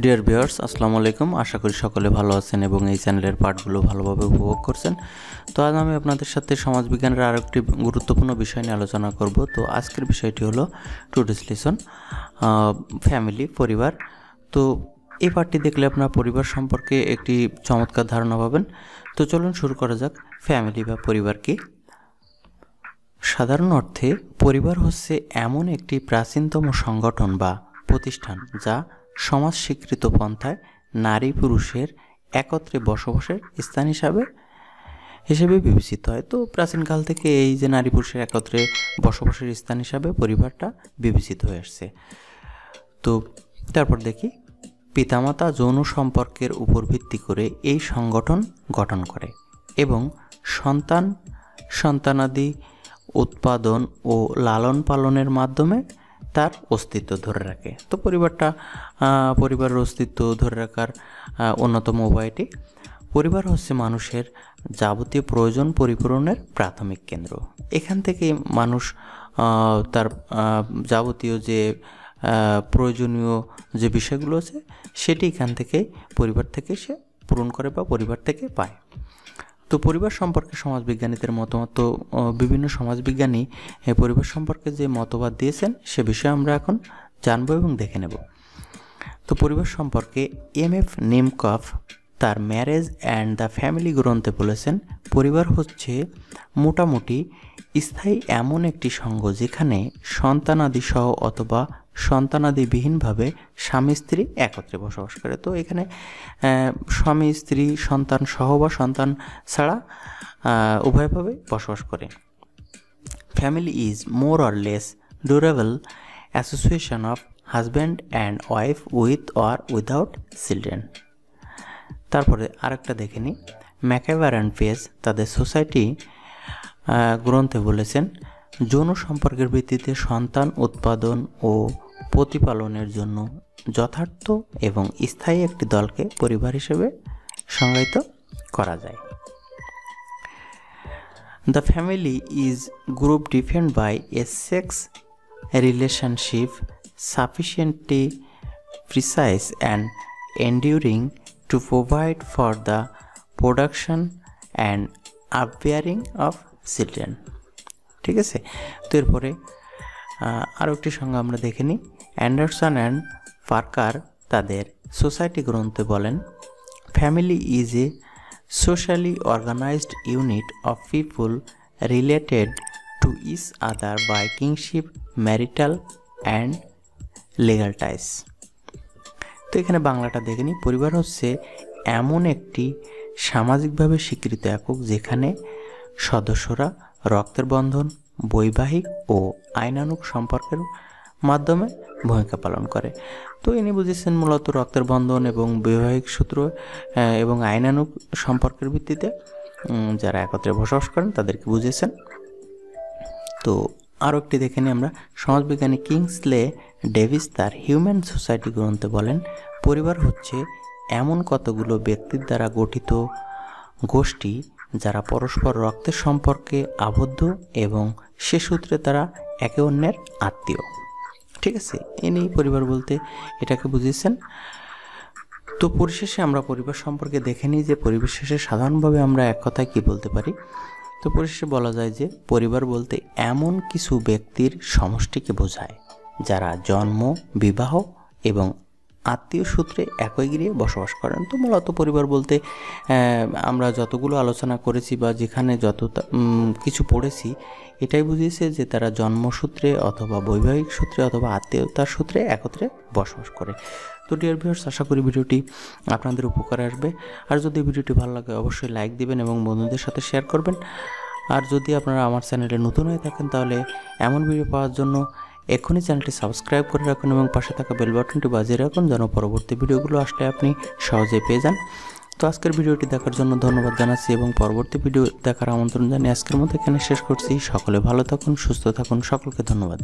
Dear viewers, আসসালামু আলাইকুম। আশা করি সকলে ভালো আছেন এবং এই চ্যানেলের পার্টগুলো ভালোভাবে উপভোগ করছেন। তো আজ আমি আপনাদের সাথে সমাজবিজ্ঞানের আরেকটি গুরুত্বপূর্ণ বিষয় নিয়ে আলোচনা করব। তো আজকের বিষয়টি হলো টুডেস লেসন ফ্যামিলি, পরিবার। তো এই পার্টটি দেখলে আপনার পরিবার সম্পর্কে একটি চমৎকার ধারণা পাবেন। তো চলুন শুরু করা যাক। ফ্যামিলি বা পরিবার কি? সাধারণ অর্থে পরিবার হচ্ছে এমন একটি প্রাচীনতম সংগঠন বা প্রতিষ্ঠান যা সমাজ স্বীকৃত পন্থায় নারী পুরুষের একত্রে বসবাসের স্থান হিসেবে বিবেচিত হয়। তো প্রাচীনকাল থেকে এই যে নারী পুরুষের একত্রে বসবাসের স্থান হিসাবে পরিবারটা বিবেচিত হয়ে আসছে। তো তারপর দেখি, পিতামাতা যৌন সম্পর্কের উপর ভিত্তি করে এই সংগঠন গঠন করে এবং সন্তানাদি উৎপাদন ও লালন পালনের মাধ্যমে তার অস্তিত্ব ধরে রাখে। তো পরিবারের অস্তিত্ব ধরে রাখার অন্যতম উপায়টি, পরিবার হচ্ছে মানুষের যাবতীয় প্রয়োজন পরিপূরণের প্রাথমিক কেন্দ্র। এখান থেকে মানুষ তার যাবতীয় যে প্রয়োজনীয় যে বিষয়গুলো আছে সেটি এখান থেকে পরিবার থেকে সে পূরণ করে বা পরিবার থেকে পায়। তো পরিবার সম্পর্কে সমাজবিজ্ঞানীদের মতামত, বিভিন্ন সমাজবিজ্ঞানী পরিবার সম্পর্কে যে মতবাদ দিয়েছেন সে বিষয়ে আমরা এখন জানব এবং দেখে নেব। তো পরিবার সম্পর্কে এম.এফ. নিমকফ তার ম্যারেজ অ্যান্ড দ্য ফ্যামিলি গ্রন্থে বলেছেন, পরিবার হচ্ছে মোটামুটি স্থায়ী এমন একটি সঙ্গ যেখানে সন্তানাদি সহ অথবা সন্তানাদিবিহীনভাবে স্বামী স্ত্রী একত্রে বসবাস করে। তো এখানে স্বামী স্ত্রী সন্তান সহ বা সন্তান ছাড়া উভয়ভাবে বসবাস করে। Family is more or less durable association of husband and wife with or without children. তারপরে আরেকটা দেখে নিই, ম্যাকাইভার অ্যান্ড পেজ তাদের সোসাইটি গ্রন্থে বলেছেন, যৌন সম্পর্কের ভিত্তিতে সন্তান উৎপাদন ও প্রতিপালনের জন্য যথার্থ এবং স্থায়ী একটি দলকে পরিবার হিসেবে সংজ্ঞায়িত করা যায়। The family is group defined by a sex relationship sufficiently precise and enduring to provide for the production and upbringing of children. ঠিক আছে। তো এরপরে আরও একটি সংজ্ঞা আমরা দেখে নিই। অ্যান্ডারসন অ্যান্ড পার্কার তাদের সোসাইটি গ্রন্থে বলেন, family is a socially organised unit of people related to each other by kinship, marital and legal ties. তো এখানে বাংলাটা দেখে নিই, পরিবার হচ্ছে এমন একটি সামাজিকভাবে স্বীকৃত একক যেখানে সদস্যরা রক্তের বন্ধন, বৈবাহিক ও আইনানুগ সম্পর্কের মাধ্যমে ভূমিকা পালন করে। তো ইনি বুঝেছেন মূলত রক্তের বন্ধন এবং বৈবাহিক সূত্র এবং আইনানুগ সম্পর্কের ভিত্তিতে যারা একত্রে বসবাস করেন তাদেরকে বুঝেছেন। তো আরও একটি দেখে নিই আমরা, সমাজবিজ্ঞানী কিংসলে ডেভিস তার হিউম্যান সোসাইটি গ্রন্থে বলেন, পরিবার হচ্ছে এমন কতগুলো ব্যক্তির দ্বারা গঠিত গোষ্ঠী যারা পরস্পর রক্তের সম্পর্কে আবদ্ধ এবং সে সূত্রে তারা একে অন্যের আত্মীয়। ঠিক আছে, ইনি পরিবার বলতে এটাকে বুঝিয়েছেন। তো পরিশেষে আমরা পরিবার সম্পর্কে দেখে নিই যে পরিবার শেষে সাধারণভাবে আমরা এক কথায় কী বলতে পারি। তো পরিশেষে বলা যায় যে পরিবার বলতে এমন কিছু ব্যক্তির সমষ্টিকে বোঝায় যারা জন্ম, বিবাহ এবং আত্মীয় সূত্রে একই গৃহে বসবাস করেন। তো মূলত পরিবার বলতে আমরা যতগুলো আলোচনা করেছি বা যেখানে যত কিছু পড়েছি এটাই বুঝিয়েছে যে তারা জন্মসূত্রে অথবা বৈবাহিক সূত্রে অথবা আত্মীয়তার সূত্রে একত্রে বসবাস করে। তো ডিয়ার ভিউয়ার্স, আশা করি ভিডিওটি আপনাদের উপকারে আসবে। আর যদি ভিডিওটি ভালো লাগে অবশ্যই লাইক দিবেন এবং বন্ধুদের সাথে শেয়ার করবেন। আর যদি আপনারা আমার চ্যানেলে নতুন হয়ে থাকেন তাহলে এমন ভিডিও পাওয়ার জন্য এখনই চ্যানেলটি সাবস্ক্রাইব করে রাখুন এবং পাশে থাকা বেল বাটনটি বাজিয়ে রাখুন যেন পরবর্তী ভিডিওগুলো আসলে আপনি সহজেই পেয়ে যান। তো আজকের ভিডিওটি দেখার জন্য ধন্যবাদ জানাচ্ছি এবং পরবর্তী ভিডিও দেখার আমন্ত্রণ জানিয়ে আজকের মতো এখানে শেষ করছি। সকলে ভালো থাকুন, সুস্থ থাকুন, সকলকে ধন্যবাদ।